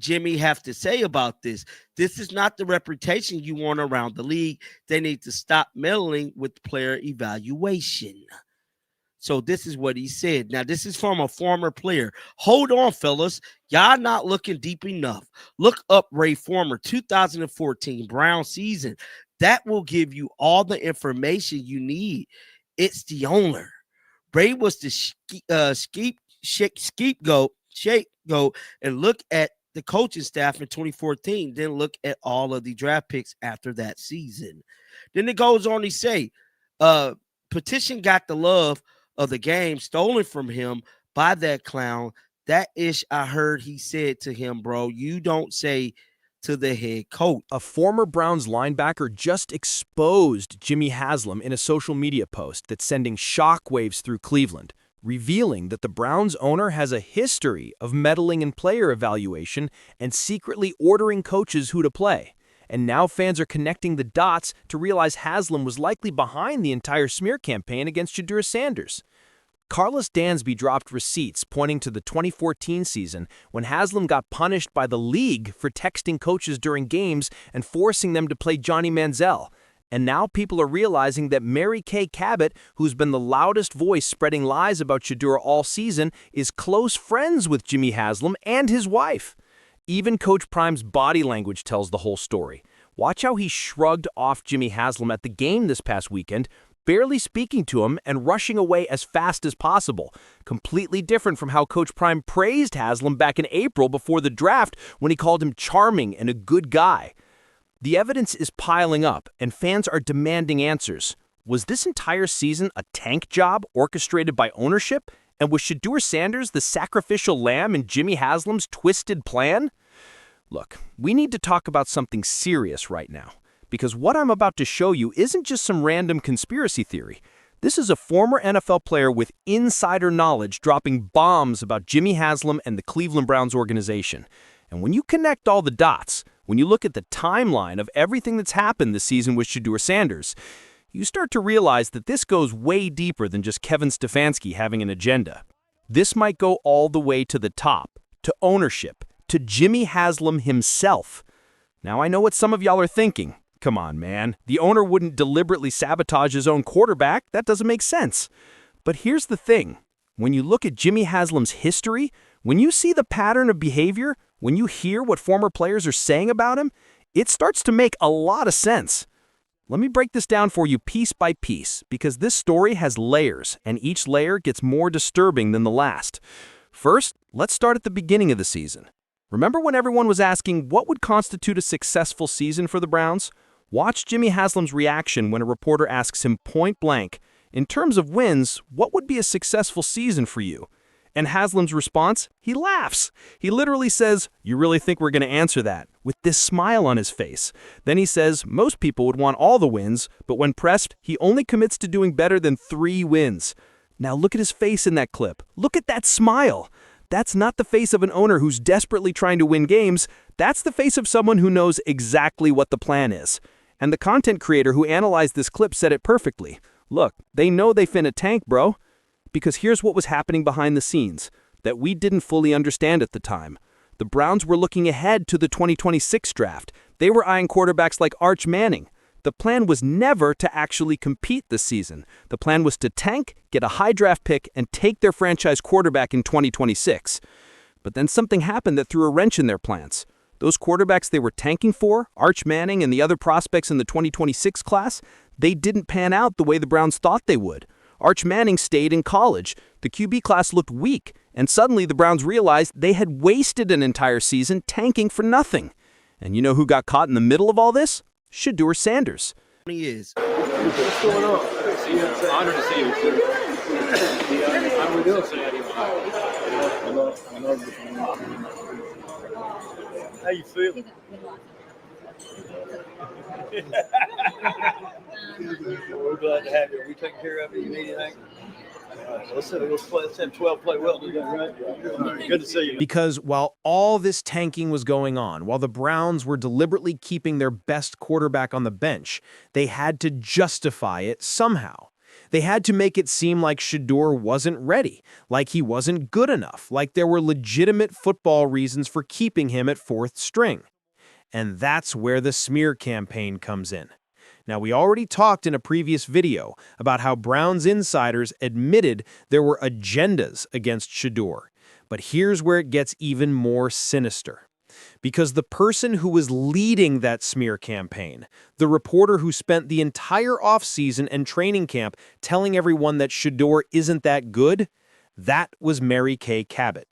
Jimmy have to say about this? This is not the reputation you want around the league. They need to stop meddling with player evaluation. So this is what he said. Now, this is from a former player. Hold on, fellas. Y'all not looking deep enough. Look up Ray Former, 2014 Brown season. That will give you all the information you need. It's the owner. Ray was the scapegoat, and look at the coaching staff in 2014. Then look at all of the draft picks after that season. Then it goes on to say, Petition got the love of the game stolen from him by that clown. That ish I heard he said to him, bro, you don't say to the head coach. A former Browns linebacker just exposed Jimmy Haslam in a social media post that's sending shockwaves through Cleveland, revealing that the Browns owner has a history of meddling in player evaluation and secretly ordering coaches who to play. And now fans are connecting the dots to realize Haslam was likely behind the entire smear campaign against Shedeur Sanders. Carlos Dansby dropped receipts pointing to the 2014 season when Haslam got punished by the league for texting coaches during games and forcing them to play Johnny Manziel. And now people are realizing that Kay Cabot, who's been the loudest voice spreading lies about Shedeur all season, is close friends with Jimmy Haslam and his wife. Even Coach Prime's body language tells the whole story. Watch how he shrugged off Jimmy Haslam at the game this past weekend, barely speaking to him and rushing away as fast as possible. Completely different from how Coach Prime praised Haslam back in April before the draft when he called him charming and a good guy. The evidence is piling up, and fans are demanding answers. Was this entire season a tank job orchestrated by ownership? And was Shedeur Sanders the sacrificial lamb in Jimmy Haslam's twisted plan? Look, we need to talk about something serious right now, because what I'm about to show you isn't just some random conspiracy theory. This is a former NFL player with insider knowledge dropping bombs about Jimmy Haslam and the Cleveland Browns organization. And when you connect all the dots, when you look at the timeline of everything that's happened this season with Shedeur Sanders, you start to realize that this goes way deeper than just Kevin Stefanski having an agenda. This might go all the way to the top, to ownership, to Jimmy Haslam himself. Now, I know what some of y'all are thinking. Come on, man. The owner wouldn't deliberately sabotage his own quarterback. That doesn't make sense. But here's the thing. When you look at Jimmy Haslam's history, when you see the pattern of behavior, when you hear what former players are saying about him, it starts to make a lot of sense. Let me break this down for you piece by piece, because this story has layers, and each layer gets more disturbing than the last. First, let's start at the beginning of the season. Remember when everyone was asking what would constitute a successful season for the Browns? Watch Jimmy Haslam's reaction when a reporter asks him point blank, in terms of wins, what would be a successful season for you? And Haslam's response? He laughs. He literally says, "You really think we're going to answer that?" with this smile on his face. Then he says most people would want all the wins, but when pressed, he only commits to doing better than 3 wins. Now look at his face in that clip. Look at that smile. That's not the face of an owner who's desperately trying to win games. That's the face of someone who knows exactly what the plan is. And the content creator who analyzed this clip said it perfectly. Look, they know they finna tank, bro. Because here's what was happening behind the scenes that we didn't fully understand at the time. The Browns were looking ahead to the 2026 draft. They were eyeing quarterbacks like Arch Manning. The plan was never to actually compete this season. The plan was to tank, get a high draft pick, and take their franchise quarterback in 2026. But then something happened that threw a wrench in their plans. Those quarterbacks they were tanking for, Arch Manning and the other prospects in the 2026 class, they didn't pan out the way the Browns thought they would. Arch Manning stayed in college. The QB class looked weak, and suddenly the Browns realized they had wasted an entire season tanking for nothing. And you know who got caught in the middle of all this? Shedeur Sanders. He is. What's going on? Honored to see you, sir. How we doing? How you feel? We're glad to have you. Are we taking care of you? You need anything? All right, let's have 12 play well today, right? All right, good to see you. Because while all this tanking was going on, while the Browns were deliberately keeping their best quarterback on the bench, they had to justify it somehow. They had to make it seem like Shedeur wasn't ready, like he wasn't good enough, like there were legitimate football reasons for keeping him at fourth string. And that's where the smear campaign comes in. Now, we already talked in a previous video about how Browns insiders admitted there were agendas against Shedeur. But here's where it gets even more sinister. Because the person who was leading that smear campaign, the reporter who spent the entire offseason and training camp telling everyone that Shedeur isn't that good, that was Kay Cabot.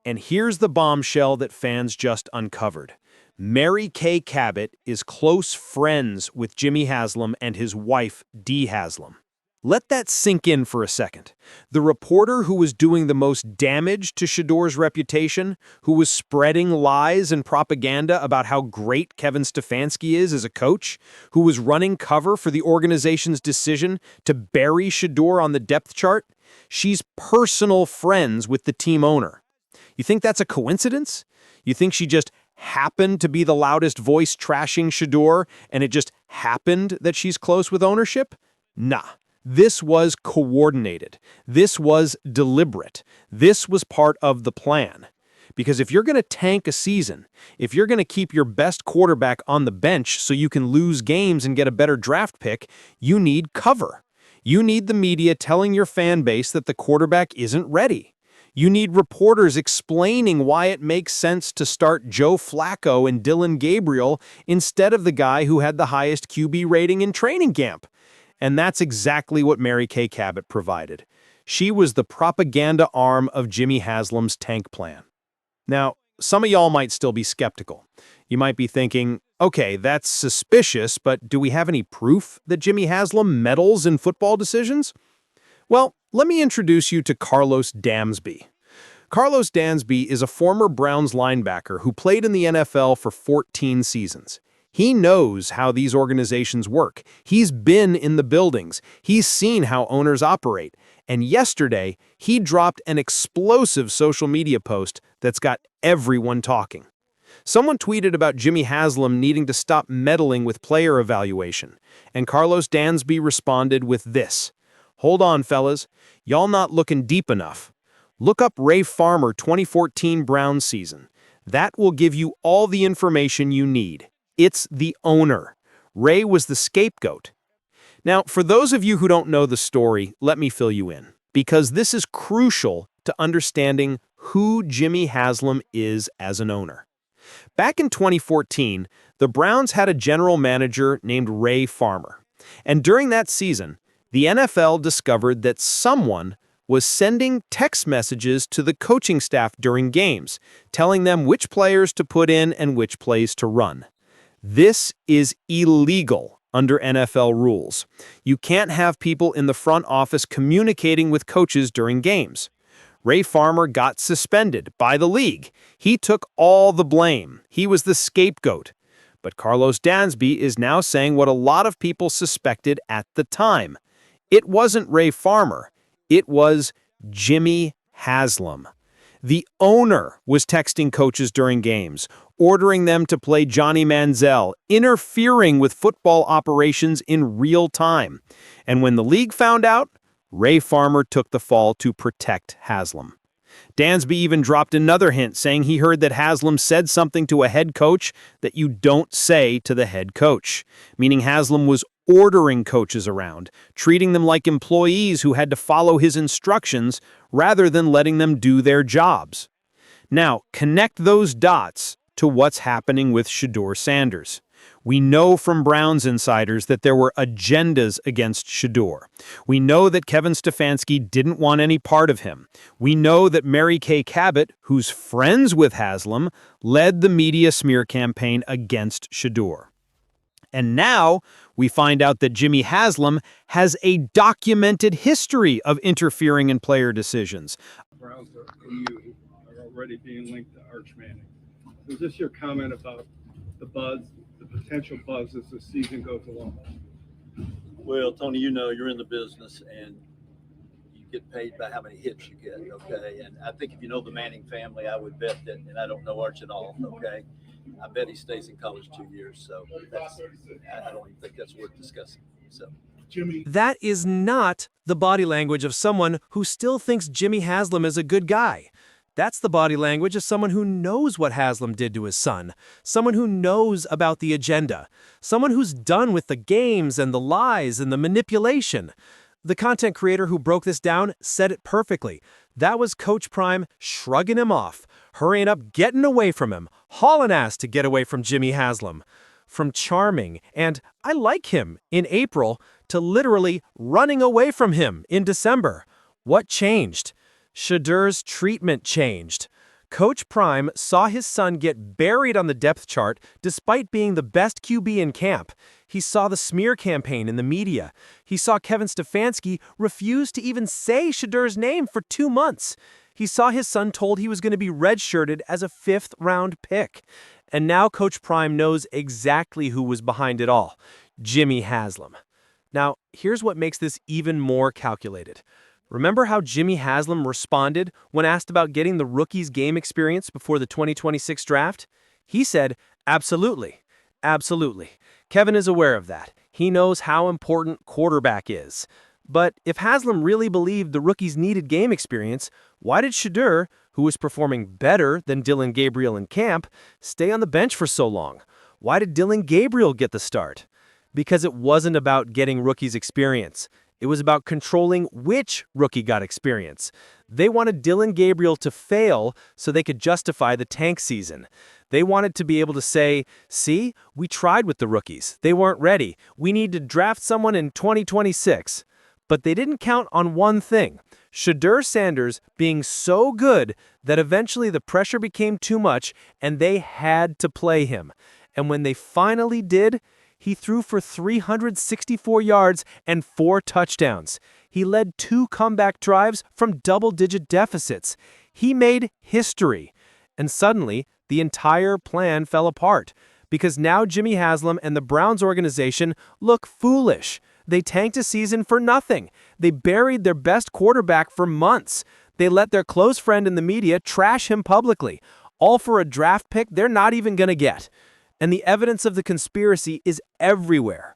And here's the bombshell that fans just uncovered. Kay Cabot is close friends with Jimmy Haslam and his wife, Dee Haslam. Let that sink in for a second. The reporter who was doing the most damage to Shedeur's reputation, who was spreading lies and propaganda about how great Kevin Stefanski is as a coach, who was running cover for the organization's decision to bury Shedeur on the depth chart, she's personal friends with the team owner. You think that's a coincidence? You think she just happened to be the loudest voice trashing Shedeur, and it just happened that she's close with ownership? Nah. This was coordinated. This was deliberate. This was part of the plan. Because if you're going to tank a season, if you're going to keep your best quarterback on the bench so you can lose games and get a better draft pick, you need cover. You need the media telling your fan base that the quarterback isn't ready. You need reporters explaining why it makes sense to start Joe Flacco and Dylan Gabriel instead of the guy who had the highest QB rating in training camp. And that's exactly what Kay Cabot provided. She was the propaganda arm of Jimmy Haslam's tank plan. Now, some of y'all might still be skeptical. You might be thinking, okay, that's suspicious, but do we have any proof that Jimmy Haslam meddles in football decisions? Well, let me introduce you to Carlos Dansby. Carlos Dansby is a former Browns linebacker who played in the NFL for 14 seasons. He knows how these organizations work. He's been in the buildings. He's seen how owners operate. And yesterday, he dropped an explosive social media post that's got everyone talking. Someone tweeted about Jimmy Haslam needing to stop meddling with player evaluation, and Carlos Dansby responded with this. Hold on, fellas. Y'all not looking deep enough. Look up Ray Farmer 2014 Browns season. That will give you all the information you need. It's the owner. Ray was the scapegoat. Now, for those of you who don't know the story, let me fill you in, because this is crucial to understanding who Jimmy Haslam is as an owner. Back in 2014, the Browns had a general manager named Ray Farmer. And during that season, the NFL discovered that someone was sending text messages to the coaching staff during games, telling them which players to put in and which plays to run. This is illegal under NFL rules. You can't have people in the front office communicating with coaches during games. Ray Farmer got suspended by the league. He took all the blame. He was the scapegoat. But Carlos Dansby is now saying what a lot of people suspected at the time. It wasn't Ray Farmer. It was Jimmy Haslam. The owner was texting coaches during games, ordering them to play Johnny Manziel, interfering with football operations in real time. And when the league found out, Ray Farmer took the fall to protect Haslam. Dansby even dropped another hint, saying he heard that Haslam said something to a head coach that you don't say to the head coach, meaning Haslam was ordering coaches around, treating them like employees who had to follow his instructions rather than letting them do their jobs. Now, connect those dots to what's happening with Shedeur Sanders. We know from Browns insiders that there were agendas against Shedeur. We know that Kevin Stefanski didn't want any part of him. We know that Kay Cabot, who's friends with Haslam, led the media smear campaign against Shedeur. And now we find out that Jimmy Haslam has a documented history of interfering in player decisions. Browns are already being linked to Arch Manning. So is this your comment about the buzz, the potential buzz as the season goes along? Well, Tony, you know you're in the business and you get paid by how many hits you get, okay? And I think if you know the Manning family, I would bet that, and I don't know Arch at all, okay? I bet he stays in college 2 years, so I don't even think that's worth discussing. So Jimmy. That is not the body language of someone who still thinks Jimmy Haslam is a good guy. That's the body language of someone who knows what Haslam did to his son, someone who knows about the agenda, someone who's done with the games and the lies and the manipulation. The content creator who broke this down said it perfectly. That was Coach Prime shrugging him off, hurrying up, getting away from him, hauling ass to get away from Jimmy Haslam. From charming and I like him in April to literally running away from him in December. What changed? Shedeur's treatment changed. Coach Prime saw his son get buried on the depth chart despite being the best QB in camp. He saw the smear campaign in the media. He saw Kevin Stefanski refuse to even say Shedeur's name for 2 months. He saw his son told he was going to be redshirted as a 5th-round pick. And now Coach Prime knows exactly who was behind it all: Jimmy Haslam. Now, here's what makes this even more calculated. Remember how Jimmy Haslam responded when asked about getting the rookies' game experience before the 2026 draft? He said, absolutely, absolutely. Kevin is aware of that. He knows how important quarterback is. But if Haslam really believed the rookies needed game experience, why did Shedeur, who was performing better than Dillon Gabriel in camp, stay on the bench for so long? Why did Dillon Gabriel get the start? Because it wasn't about getting rookies experience. It was about controlling which rookie got experience. They wanted Dillon Gabriel to fail so they could justify the tank season. They wanted to be able to say, see, we tried with the rookies. They weren't ready. We need to draft someone in 2026. But they didn't count on one thing: Shedeur Sanders being so good that eventually the pressure became too much and they had to play him. And when they finally did, he threw for 364 yards and 4 touchdowns. He led 2 comeback drives from double-digit deficits. He made history. And suddenly, the entire plan fell apart, because now Jimmy Haslam and the Browns organization look foolish. They tanked a season for nothing. They buried their best quarterback for months. They let their close friend in the media trash him publicly, all for a draft pick they're not even going to get. And the evidence of the conspiracy is everywhere.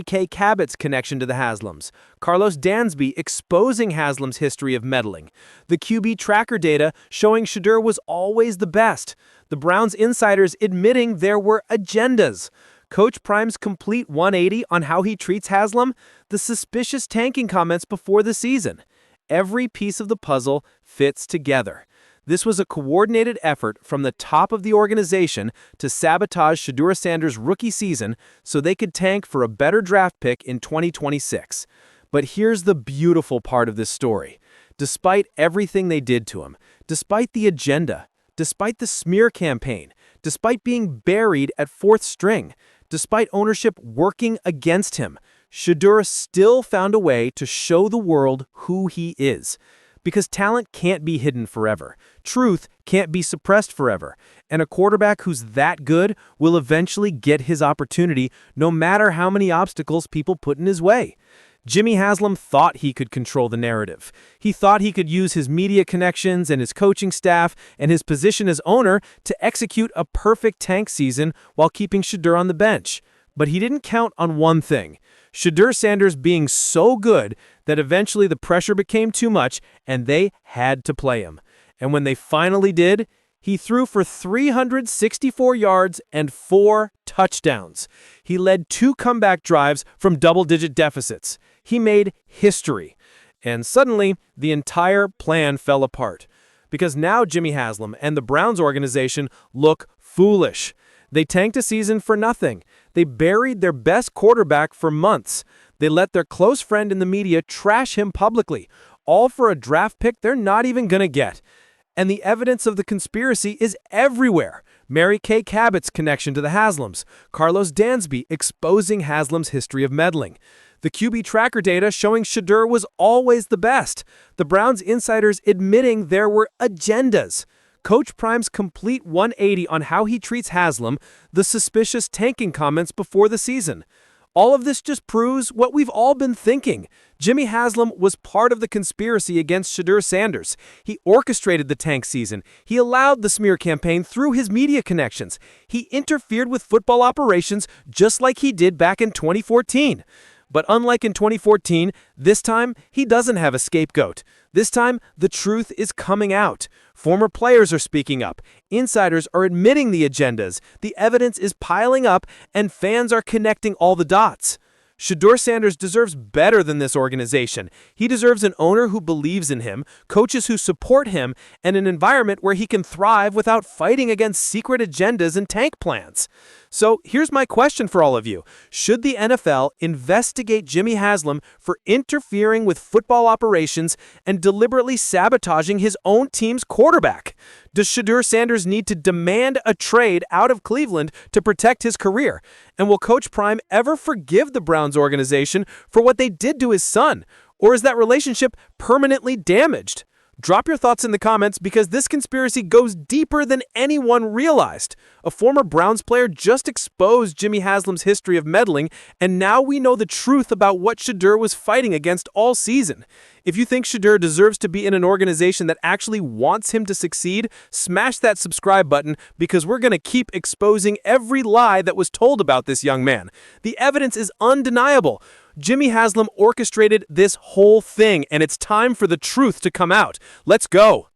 Kay Cabot's connection to the Haslams, Carlos Dansby exposing Haslam's history of meddling, the QB tracker data showing Shedeur was always the best, the Browns insiders admitting there were agendas, Coach Prime's complete 180 on how he treats Haslam, the suspicious tanking comments before the season. Every piece of the puzzle fits together. This was a coordinated effort from the top of the organization to sabotage Shedeur Sanders' rookie season so they could tank for a better draft pick in 2026. But here's the beautiful part of this story. Despite everything they did to him, despite the agenda, despite the smear campaign, despite being buried at 4th string, despite ownership working against him, Shedeur still found a way to show the world who he is. Because talent can't be hidden forever. Truth can't be suppressed forever. And a quarterback who's that good will eventually get his opportunity no matter how many obstacles people put in his way. Jimmy Haslam thought he could control the narrative. He thought he could use his media connections and his coaching staff and his position as owner to execute a perfect tank season while keeping Shedeur on the bench. But he didn't count on one thing: Shedeur Sanders being so good that eventually the pressure became too much and they had to play him. And when they finally did, he threw for 364 yards and 4 touchdowns. He led 2 comeback drives from double-digit deficits. He made history. And suddenly, the entire plan fell apart. Because now Jimmy Haslam and the Browns organization look foolish. They tanked a season for nothing. They buried their best quarterback for months. They let their close friend in the media trash him publicly, all for a draft pick they're not even going to get. And the evidence of the conspiracy is everywhere. Kay Cabot's connection to the Haslams, Carlos Dansby exposing Haslam's history of meddling, the QB tracker data showing Shedeur was always the best, the Browns insiders admitting there were agendas, Coach Prime's complete 180 on how he treats Haslam, the suspicious tanking comments before the season. All of this just proves what we've all been thinking. Jimmy Haslam was part of the conspiracy against Shedeur Sanders. He orchestrated the tank season. He allowed the smear campaign through his media connections. He interfered with football operations just like he did back in 2014. But unlike in 2014, this time he doesn't have a scapegoat. This time, the truth is coming out. Former players are speaking up. Insiders are admitting the agendas. The evidence is piling up, and fans are connecting all the dots. Shedeur Sanders deserves better than this organization. He deserves an owner who believes in him, coaches who support him, and an environment where he can thrive without fighting against secret agendas and tank plans. So here's my question for all of you. Should the NFL investigate Jimmy Haslam for interfering with football operations and deliberately sabotaging his own team's quarterback? Does Shedeur Sanders need to demand a trade out of Cleveland to protect his career? And will Coach Prime ever forgive the Browns organization for what they did to his son? Or is that relationship permanently damaged? Drop your thoughts in the comments because this conspiracy goes deeper than anyone realized. A former Browns player just exposed Jimmy Haslam's history of meddling, and now we know the truth about what Shedeur was fighting against all season. If you think Shedeur deserves to be in an organization that actually wants him to succeed, smash that subscribe button because we're going to keep exposing every lie that was told about this young man. The evidence is undeniable. Jimmy Haslam orchestrated this whole thing, and it's time for the truth to come out. Let's go.